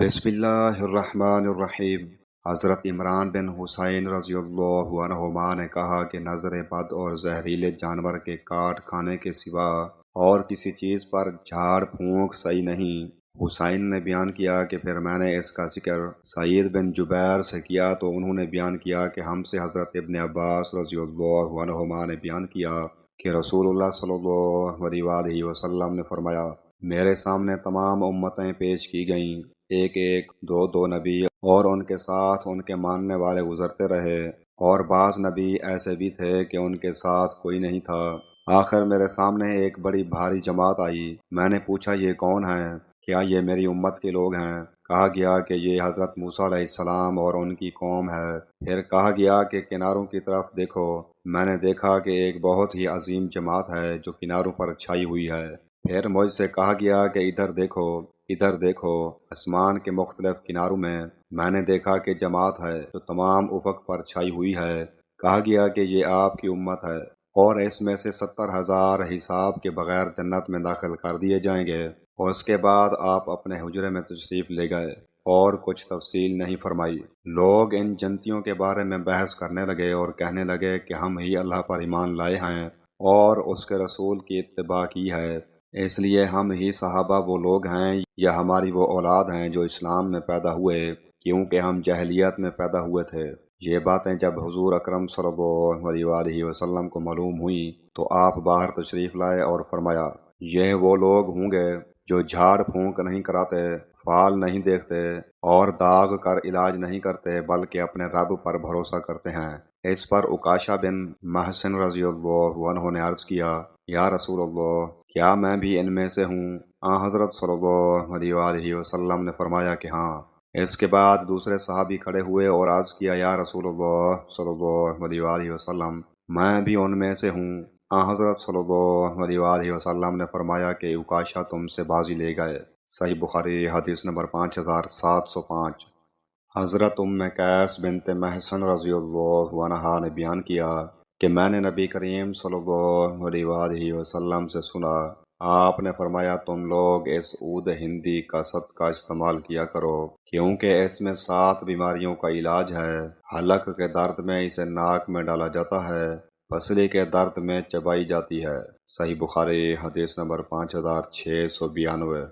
بسم اللہ الرحمن الرحیم۔ حضرت عمران بن حسین رضی اللہ عنہما نے کہا کہ نظر بد اور زہریلے جانور کے کاٹ کھانے کے سوا اور کسی چیز پر جھاڑ پھونک صحیح نہیں۔ حسین نے بیان کیا کہ پھر میں نے اس کا ذکر سعید بن جبیر سے کیا تو انہوں نے بیان کیا کہ ہم سے حضرت ابن عباس رضی اللہ عنہما نے بیان کیا کہ رسول اللہ صلی اللہ علیہ وآلہ وسلم نے فرمایا، میرے سامنے تمام امتیں پیش کی گئیں، ایک ایک دو دو نبی اور ان کے ساتھ ان کے ماننے والے گزرتے رہے، اور بعض نبی ایسے بھی تھے کہ ان کے ساتھ کوئی نہیں تھا۔ آخر میرے سامنے ایک بڑی بھاری جماعت آئی۔ میں نے پوچھا، یہ کون ہیں؟ کیا یہ میری امت کے لوگ ہیں؟ کہا گیا کہ یہ حضرت موسیٰ علیہ السلام اور ان کی قوم ہے۔ پھر کہا گیا کہ کناروں کی طرف دیکھو۔ میں نے دیکھا کہ ایک بہت ہی عظیم جماعت ہے جو کناروں پر چھائی ہوئی ہے۔ پھر مجھ سے کہا گیا کہ ادھر دیکھو، ادھر دیکھو۔ آسمان کے مختلف کناروں میں نے دیکھا کہ جماعت ہے جو تمام افق پر چھائی ہوئی ہے۔ کہا گیا کہ یہ آپ کی امت ہے، اور اس میں سے 70,000 حساب کے بغیر جنت میں داخل کر دیے جائیں گے۔ اور اس کے بعد آپ اپنے حجرے میں تشریف لے گئے اور کچھ تفصیل نہیں فرمائی۔ لوگ ان جنتیوں کے بارے میں بحث کرنے لگے اور کہنے لگے کہ ہم ہی اللہ پر ایمان لائے ہیں اور اس کے رسول کی اتباع کی ہے، اس لیے ہم ہی صحابہ وہ لوگ ہیں یا ہماری وہ اولاد ہیں جو اسلام میں پیدا ہوئے، کیونکہ ہم جاہلیت میں پیدا ہوئے تھے۔ یہ باتیں جب حضور اکرم صلی اللہ علیہ وآلہ وسلم کو معلوم ہوئیں تو آپ باہر تشریف لائے اور فرمایا، یہ وہ لوگ ہوں گے جو جھاڑ پھونک نہیں کراتے، فال نہیں دیکھتے اور داغ کر علاج نہیں کرتے، بلکہ اپنے رب پر بھروسہ کرتے ہیں۔ اس پر عکاشہ بن محصن رضی اللہ عنہ نے عرض کیا، یا رسول اللہ، کیا میں بھی ان میں سے ہوں؟ حضرت صلی اللہ علیہ وآلہ وسلم نے فرمایا کہ ہاں۔ اس کے بعد دوسرے صحابی کھڑے ہوئے اور عرض کیا، یا رسول اللہ صلی اللہ علیہ وآلہ وسلم، میں بھی ان میں سے ہوں۔ حضرت صلی اللہ علیہ وآلہ وسلم نے فرمایا کہ عکاشہ تم سے بازی لے گئے۔ صحیح بخاری حدیث نمبر 5705۔ حضرت قیس بنت محصن رضی اللہ عنہا نے بیان کیا کہ میں نے نبی کریم صلی اللہ علیہ وآلہ وسلم سے سنا، آپ نے فرمایا، تم لوگ اس عود ہندی کا صدقہ استعمال کیا کرو، کیونکہ اس میں 7 بیماریوں کا علاج ہے۔ حلق کے درد میں اسے ناک میں ڈالا جاتا ہے، پسلی کے درد میں چبائی جاتی ہے۔ صحیح بخاری حدیث نمبر 5692۔